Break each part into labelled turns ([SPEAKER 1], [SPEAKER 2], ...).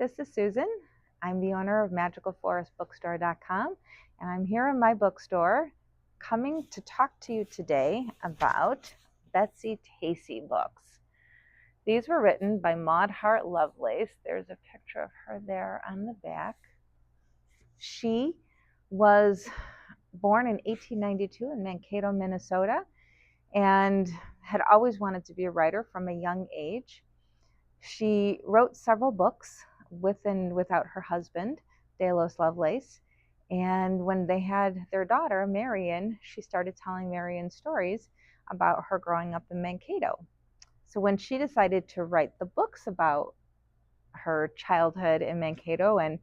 [SPEAKER 1] this is Susan. I'm the owner of magicalforestbookstore.com, and I'm here in my bookstore coming to talk to you today about Betsy-Tacy books. These were written by Maud Hart Lovelace. There's a picture of her there on the back. She was born in 1892 in Mankato, Minnesota, and had always wanted to be a writer from a young age. She wrote several books with and without her husband, Delos Lovelace. And when they had their daughter, Marion, she started telling Marion stories about her growing up in Mankato. So when she decided to write the books about her childhood in Mankato and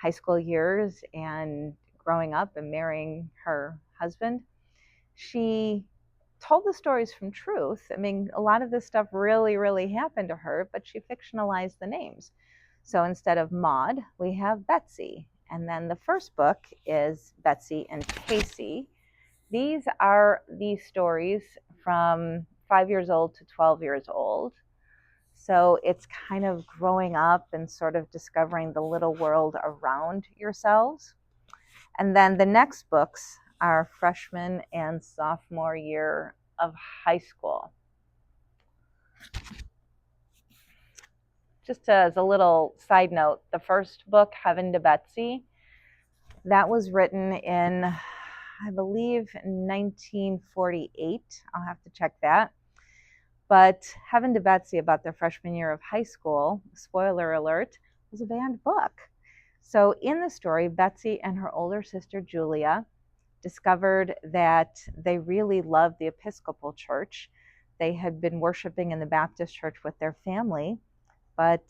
[SPEAKER 1] high school years and growing up and marrying her husband, she told the stories from truth. I mean, a lot of this stuff really happened to her, but she fictionalized the names. So instead of Maud, we have Betsy. And then the first book is Betsy and Tacy. These are these stories from 5 years old to 12 years old. So it's kind of growing up and sort of discovering the little world around yourselves. And then the next books are freshman and sophomore year of high school. Just as a little side note, the first book, Heaven to Betsy, that was written in, I believe, 1948. I'll have to check that. But Heaven to Betsy, about their freshman year of high school, spoiler alert, was a banned book. So in the story, Betsy and her older sister, Julia, discovered that they really loved the Episcopal Church. They had been worshiping in the Baptist church with their family, but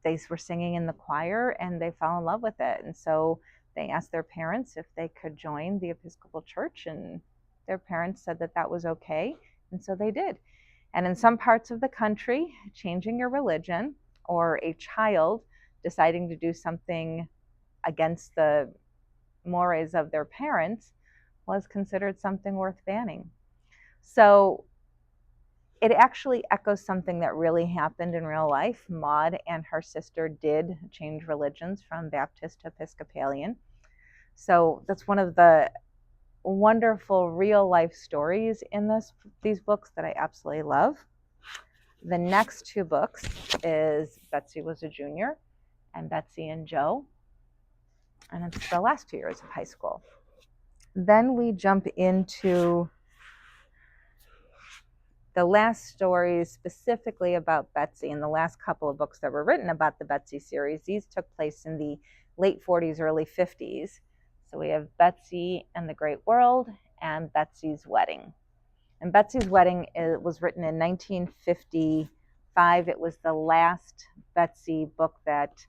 [SPEAKER 1] they were singing in the choir and they fell in love with it. And so they asked their parents if they could join the Episcopal Church, and their parents said that that was okay. And so they did. And in some parts of the country, changing your religion or a child deciding to do something against the mores of their parents was considered something worth banning. So it actually echoes something that really happened in real life. Maud and her sister did change religions from Baptist to Episcopalian. So that's one of the wonderful real life stories in these books that I absolutely love. The next two books is Betsy Was a Junior and Betsy and Joe. And it's the last 2 years of high school. Then we jump into the last stories specifically about Betsy, and the last couple of books that were written about the Betsy series. These took place in the late 40s, early 50s. So we have Betsy and the Great World and Betsy's Wedding. And Betsy's Wedding was written in 1955. It was the last Betsy book that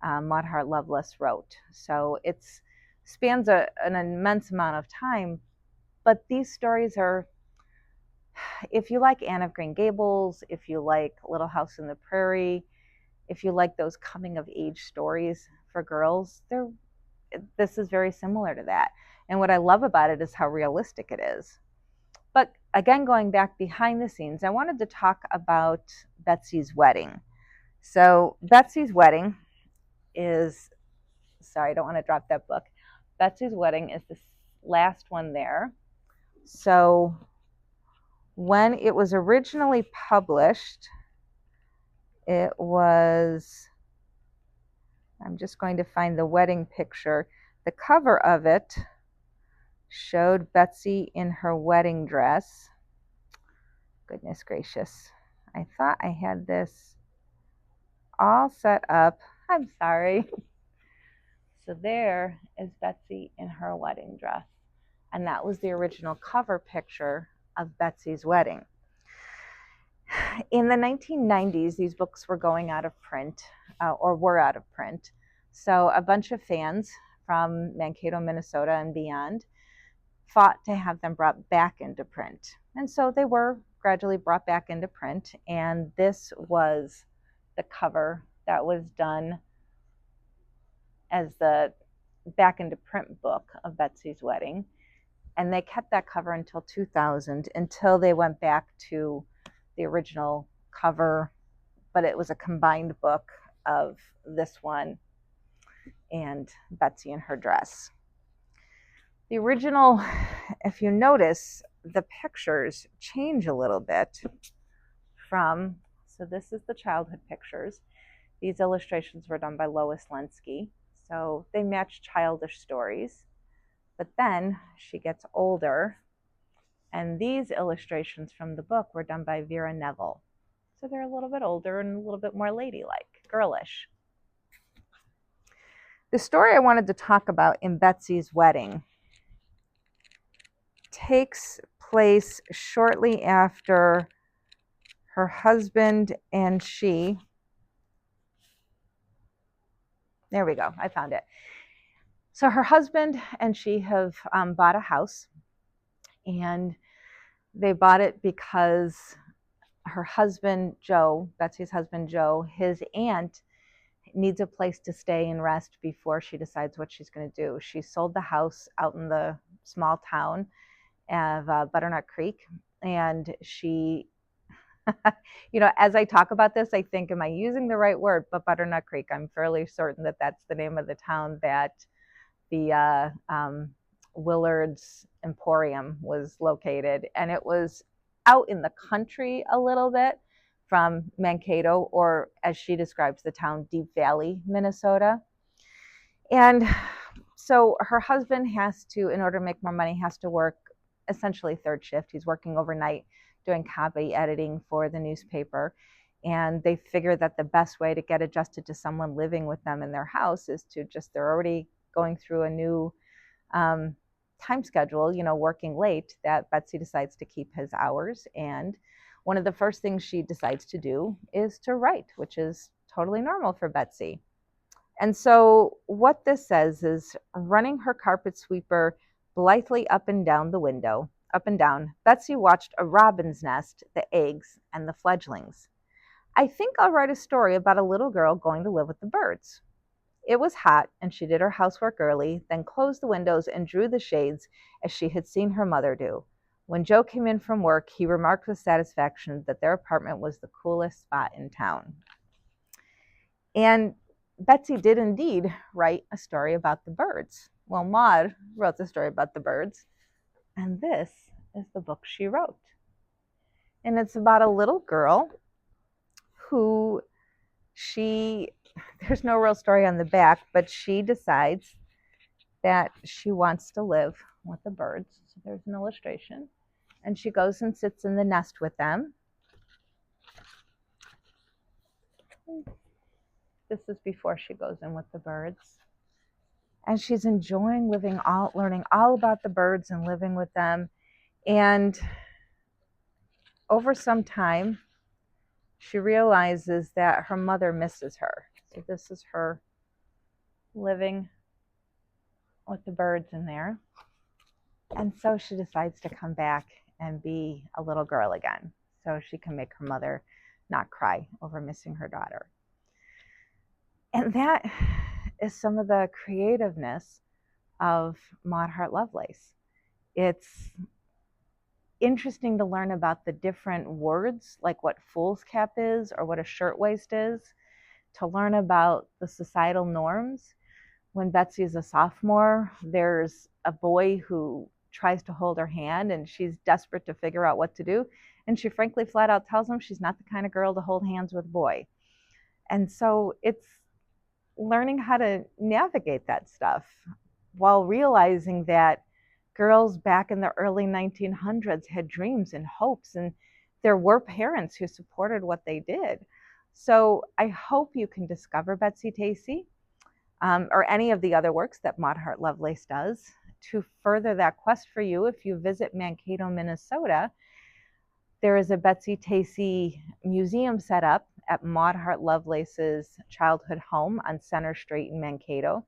[SPEAKER 1] Maud Hart Lovelace wrote. So it spans an immense amount of time, but these stories are, if you like Anne of Green Gables, if you like Little House on the Prairie, if you like those coming of age stories for girls, this is very similar to that. And what I love about it is how realistic it is. But again, going back behind the scenes, I wanted to talk about Betsy's Wedding. So Betsy's Wedding is, sorry, I don't want to drop that book. Betsy's Wedding is the last one there. So when it was originally published, it was, I'm just going to find the wedding picture. The cover of it showed Betsy in her wedding dress. Goodness gracious. I thought I had this all set up. I'm sorry. So there is Betsy in her wedding dress. And that was the original cover picture of Betsy's Wedding. In the 1990s, these books were going out of print, or were out of print. So a bunch of fans from Mankato, Minnesota and beyond fought to have them brought back into print. And so they were gradually brought back into print. And this was the cover that was done as the back into print book of Betsy's Wedding. And they kept that cover until 2000, until they went back to the original cover, but it was a combined book of this one and Betsy in her dress. The original, if you notice, the pictures change a little bit from, so this is the childhood pictures. These illustrations were done by Lois Lenski, so they match childish stories. But then she gets older, and these illustrations from the book were done by Vera Neville. So they're a little bit older and a little bit more ladylike, girlish. The story I wanted to talk about in Betsy's Wedding takes place shortly after her husband and she, there we go, I found it. So her husband and she have bought a house, and they bought it because her husband, Joe, Betsy's husband, Joe, his aunt needs a place to stay and rest before she decides what she's going to do. She sold the house out in the small town of Butternut Creek, and she, you know, as I talk about this, I think, am I using the right word? But Butternut Creek, I'm fairly certain that that's the name of the town that the Willard's Emporium was located, and it was out in the country a little bit from Mankato, or as she describes the town, Deep Valley, Minnesota. And so her husband has to, in order to make more money, has to work essentially third shift. He's working overnight doing copy editing for the newspaper. And they figure that the best way to get adjusted to someone living with them in their house is to just, they're already going through a new time schedule, you know, working late, that Betsy decides to keep his hours. And one of the first things she decides to do is to write, which is totally normal for Betsy. And so what this says is, running her carpet sweeper blithely up and down the window, up and down, Betsy watched a robin's nest, the eggs, and the fledglings. I think I'll write a story about a little girl going to live with the birds. It was hot, and she did her housework early, then closed the windows and drew the shades as she had seen her mother do. When Joe came in from work, he remarked with satisfaction that their apartment was the coolest spot in town. And Betsy did indeed write a story about the birds. Well, Maud wrote the story about the birds, and this is the book she wrote. And it's about a little girl who there's no real story on the back, but she decides that she wants to live with the birds. So there's an illustration. And she goes and sits in the nest with them. This is before she goes in with the birds. And she's enjoying learning all about the birds and living with them. And over some time, she realizes that her mother misses her. So this is her living with the birds in there. And so she decides to come back and be a little girl again, so she can make her mother not cry over missing her daughter. And that is some of the creativeness of Maud Hart Lovelace. It's interesting to learn about the different words, like what foolscap is or what a shirtwaist is, to learn about the societal norms. When Betsy is a sophomore, there's a boy who tries to hold her hand, and she's desperate to figure out what to do. And she frankly flat out tells him she's not the kind of girl to hold hands with a boy. And so it's learning how to navigate that stuff while realizing that girls back in the early 1900s had dreams and hopes, and there were parents who supported what they did. So I hope you can discover Betsy-Tacy or any of the other works that Maud Hart Lovelace does to further that quest for you. If you visit Mankato, Minnesota, there is a Betsy-Tacy museum set up at Maud Hart Lovelace's childhood home on Center Street in Mankato.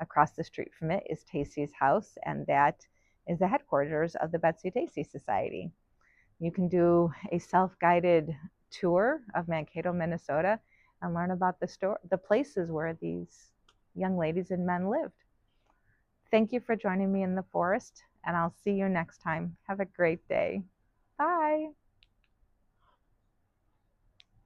[SPEAKER 1] Across the street from it is Tacy's house, and that is the headquarters of the Betsy-Tacy Society. You can do a self-guided tour of Mankato, Minnesota, and learn about the places where these young ladies and men lived. Thank you for joining me in the forest, and I'll see you next time. Have a great day. Bye.